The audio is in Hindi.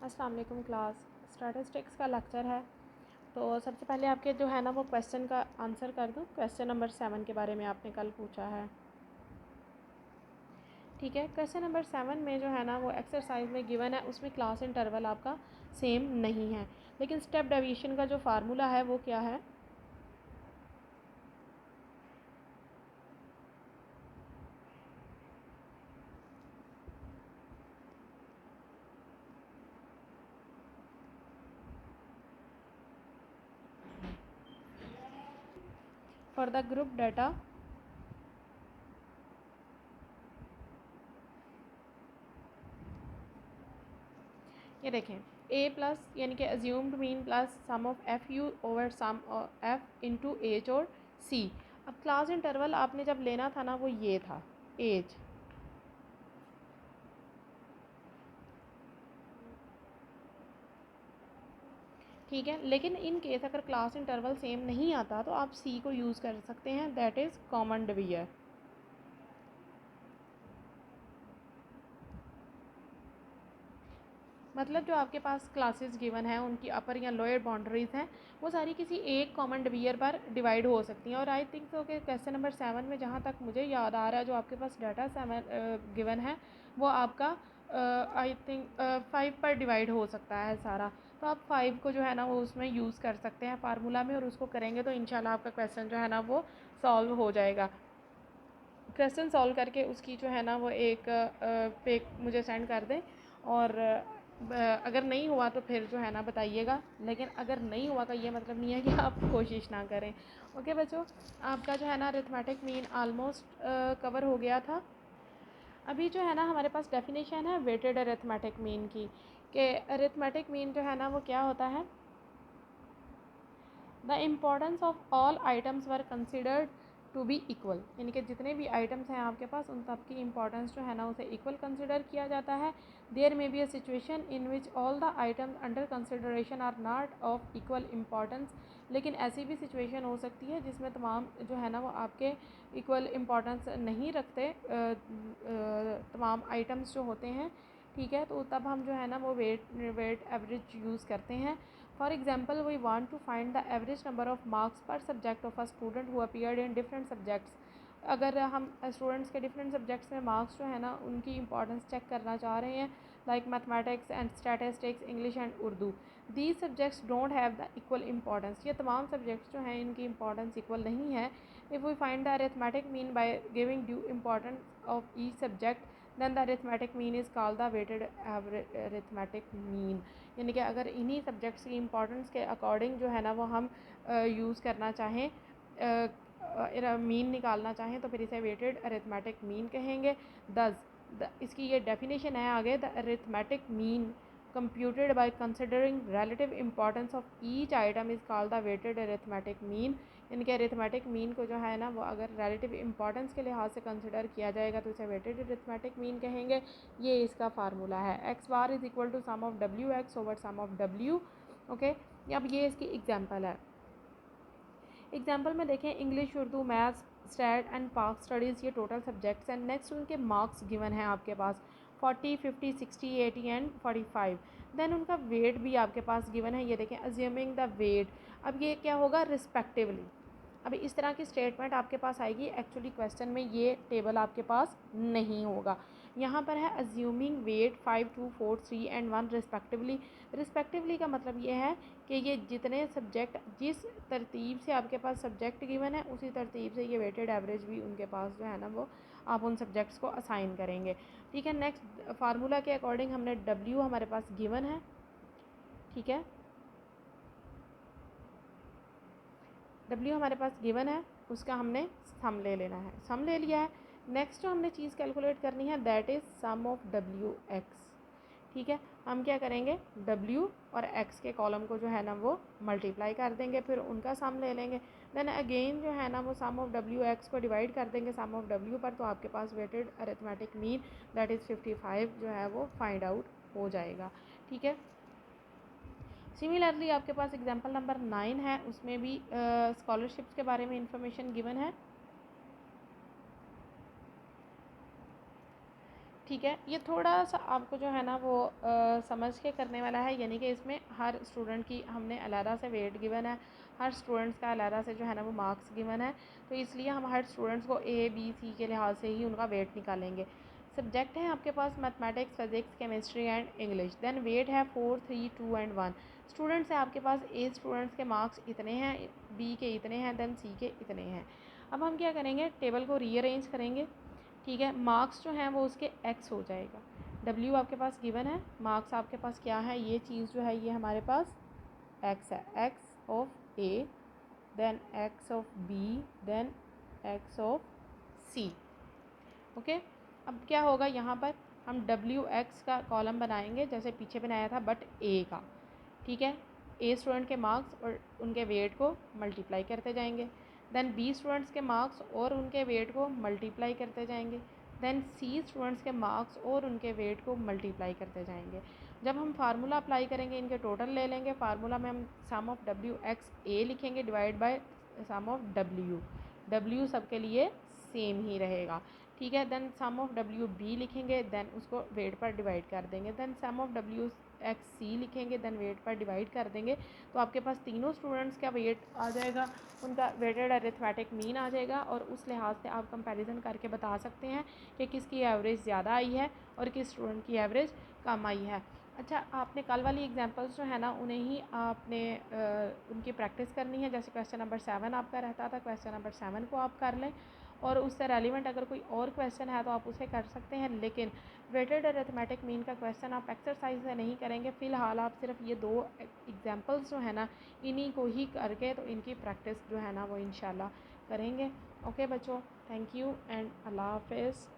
अस्सलाम वालेकुम क्लास। स्टैटिस्टिक्स का लेक्चर है। तो सबसे पहले आपके जो है ना वो क्वेश्चन का आंसर कर दूँ। क्वेश्चन नंबर 7 के बारे में आपने कल पूछा है, ठीक है। क्वेश्चन नंबर 7 में जो है ना वो एक्सरसाइज में गिवन है, उसमें क्लास इंटरवल आपका सेम नहीं है, लेकिन स्टेप डेविएशन का जो फार्मूला है वो क्या है। फॉर द ग्रुप डाटा ये देखें, ए प्लस यानी कि assumed mean plus sum of f u over sum f into h और सी। अब क्लास इंटरवल आपने जब लेना था ना वो ये था एज, ठीक है। लेकिन इन केस अगर क्लास इंटरवल सेम नहीं आता तो आप सी को यूज़ कर सकते हैं, दैट इज़ कॉमन डिवीजर। मतलब जो आपके पास क्लासेस गिवन है उनकी अपर या लोअर बाउंड्रीज हैं वो सारी किसी एक कॉमन डिवीजर पर डिवाइड हो सकती हैं। और आई थिंक सो कि क्वेश्चन नंबर 7 में जहाँ तक मुझे याद आ रहा है जो आपके पास डाटा 7 गिवन है वो आपका आई थिंक 5 पर डिवाइड हो सकता है सारा। तो आप 5 को जो है ना वो उसमें यूज़ कर सकते हैं फार्मूला में, और उसको करेंगे तो इंशाल्लाह आपका क्वेश्चन जो है ना वो सॉल्व हो जाएगा। क्वेश्चन सॉल्व करके उसकी जो है ना वो एक पिक मुझे सेंड कर दें, और अगर नहीं हुआ तो फिर जो है ना बताइएगा। लेकिन अगर नहीं हुआ का ये मतलब नहीं है कि आप कोशिश ना करें। ओके बच्चों, आपका जो है ना अरिथमेटिक मीन आलमोस्ट कवर हो गया था। अभी जो है ना हमारे पास डेफिनेशन है वेटेड अरिथमेटिक मीन की, कि अरिथमेटिक मीन जो है ना वो क्या होता है। The importance of all items were considered to be equal, यानी कि जितने भी आइटम्स हैं आपके पास उन सब की इंपॉर्टेंस जो है ना उसे इक्वल कंसिडर किया जाता है। There may be a situation in which all the items under consideration are not of equal importance, लेकिन ऐसी भी सिचुएशन हो सकती है जिसमें तमाम जो है ना वो आपके इक्वल इम्पॉर्टेंस नहीं रखते, तमाम आइटम्स जो होते हैं, ठीक है। तो तब हम जो है ना वो वेट एवरेज यूज़ करते हैं। For example, we want to find the average number of marks per subject of a student who appeared in different subjects. अगर हम स्टूडेंट्स के डिफरेंट सब्जेक्ट्स में मार्क्स जो है ना उनकी इंपॉर्टेंस चेक करना चाह रहे हैं, like mathematics and statistics, English and Urdu, these subjects don't have the equal importance. ये तमाम सब्जेक्ट्स जो हैं इनकी इंपॉर्टेंस इक्वल नहीं है। If we find the arithmetic mean by giving due importance of each subject then the arithmetic mean is called the weighted arithmetic mean. यानी कि अगर इन्हीं सब्जेक्ट्स की इंपॉर्टेंस के अकॉर्डिंग जो है ना वो हम यूज़ करना चाहें, मीन निकालना चाहें, तो फिर इसे वेटेड अरिथमेटिक मीन कहेंगे। इसकी ये डेफिनेशन है आगे, the arithmetic mean computed by considering relative importance of each item is called the weighted arithmetic mean. यानी कि अरिथमेटिक मीन को जो है ना वो अगर रिलेटिव इंपॉर्टेंस के लिहाज से कंसिडर किया जाएगा तो इसे वेटेड अरिथमेटिक मीन कहेंगे। ये इसका फार्मूला है, X bar is equal to sum of W X over sum of W. Okay, अब ये इसकी एग्जांपल है। एग्जाम्पल में देखें, English, Urdu, maths, stat and Pak studies, ये टोटल सब्जेक्ट्स हैं। नेक्स्ट उनके मार्क्स गिवन हैं आपके पास 40, 50, 60, 80 एंड 45। देन उनका वेट भी आपके पास गिवन है, ये देखें, अज्यूमिंग द वेट। अब ये क्या होगा, रिस्पेक्टिवली। अभी इस तरह की स्टेटमेंट आपके पास आएगी, एक्चुअली क्वेश्चन में ये टेबल आपके पास नहीं होगा। यहाँ पर है assuming weight 5, 2, 4, 3 and 1 respectively. Respectively का मतलब ये है कि ये जितने सब्जेक्ट जिस तरतीब से आपके पास सब्जेक्ट गिवन है उसी तरतीब से ये वेटेड एवरेज भी उनके पास जो है ना वो आप उन सब्जेक्ट्स को असाइन करेंगे, ठीक है। नेक्स्ट फार्मूला के अकॉर्डिंग हमने डब्ल्यू हमारे पास गिवन है, ठीक है। डब्ल्यू हमारे पास गिवन है, उसका हमने सम ले लेना है, सम ले लिया है। नेक्स्ट जो हमने चीज़ कैलकुलेट करनी है that is sum of W x, ठीक है। हम क्या करेंगे, डब्ल्यू और एक्स के कॉलम को जो है ना वो मल्टीप्लाई कर देंगे, फिर उनका सम ले लेंगे। देन अगेन जो है ना वो सम ऑफ डब्ल्यू एक्स को डिवाइड कर देंगे सम ऑफ डब्ल्यू पर, तो आपके पास weighted arithmetic mean that is 55 जो है वो फाइंड आउट हो जाएगा, ठीक है। सिमिलरली आपके पास एग्जाम्पल नंबर 9 है, उसमें भी स्कॉलरशिप्स के बारे में इंफॉर्मेशन गिवन है। ठीक है, ये थोड़ा सा आपको जो है ना वो समझ के करने वाला है, यानी कि इसमें हर स्टूडेंट की हमने अलहदा से वेट गिवन है, हर स्टूडेंट्स का अलहदा से जो है ना वो मार्क्स गिवन है, तो इसलिए हम हर स्टूडेंट्स को ए बी सी के लिहाज से ही उनका वेट निकालेंगे। सब्जेक्ट है आपके पास mathematics, physics, chemistry and English. Then weight है 4, 3, 2 एंड 1। स्टूडेंट्स है आपके पास, ए स्टूडेंट्स के मार्क्स इतने हैं, बी के इतने हैं, देन सी के इतने हैं। अब हम क्या करेंगे, टेबल को रीअरेंज करेंगे। ठीक है, मार्क्स जो हैं वो उसके एक्स हो जाएगा। डब्ल्यू आपके पास गिवन है, मार्क्स आपके पास क्या है, ये चीज़ जो है ये हमारे पास एक्स है, x of a, then x of b, then x of c. Okay, अब क्या होगा, यहाँ पर हम डब्ल्यू एक्स का कॉलम बनाएंगे जैसे पीछे बनाया था, बट ए का। ठीक है, ए स्टूडेंट के मार्क्स और उनके वेट को मल्टीप्लाई करते जाएंगे। देन बी स्टूडेंट्स के मार्क्स और उनके वेट को मल्टीप्लाई करते जाएंगे। देन सी स्टूडेंट्स के मार्क्स और उनके वेट को मल्टीप्लाई करते जाएंगे। जब हम फार्मूला अप्लाई करेंगे, इनके टोटल ले लेंगे, फार्मूला में हम sum of W x a लिखेंगे डिवाइड बाय सम ऑफ डब्ल्यू। डब्ल्यू सबके लिए सेम ही रहेगा। ठीक है, देन सम ऑफ डब्ल्यू बी लिखेंगे, देन उसको वेट पर डिवाइड कर देंगे। Then sum of W x c लिखेंगे, देन वेट पर डिवाइड कर देंगे, तो आपके पास तीनों स्टूडेंट्स का वेट आ जाएगा, उनका वेटेड अरिथमेटिक मीन आ जाएगा, और उस लिहाज से आप कंपैरिजन करके बता सकते हैं कि किसकी एवरेज ज़्यादा आई है और किस स्टूडेंट की एवरेज कम आई है। अच्छा, आपने कल वाली एग्जांपल्स जो है ना उन्हें ही आपने उनकी प्रैक्टिस करनी है। जैसे क्वेश्चन नंबर 7 आपका रहता था, क्वेश्चन नंबर 7 को आप कर लें, और उससे रेलिवेंट अगर कोई और क्वेश्चन है तो आप उसे कर सकते हैं, लेकिन वेटेड अरिथमेटिक मीन का क्वेश्चन आप एक्सरसाइज से नहीं करेंगे। फ़िलहाल आप सिर्फ ये 2 एग्जांपल्स जो है ना इन्हीं को ही करके तो इनकी प्रैक्टिस जो है ना वो इंशाल्लाह करेंगे। ओके बच्चों, थैंक यू एंड अल्लाह हाफ़िज़।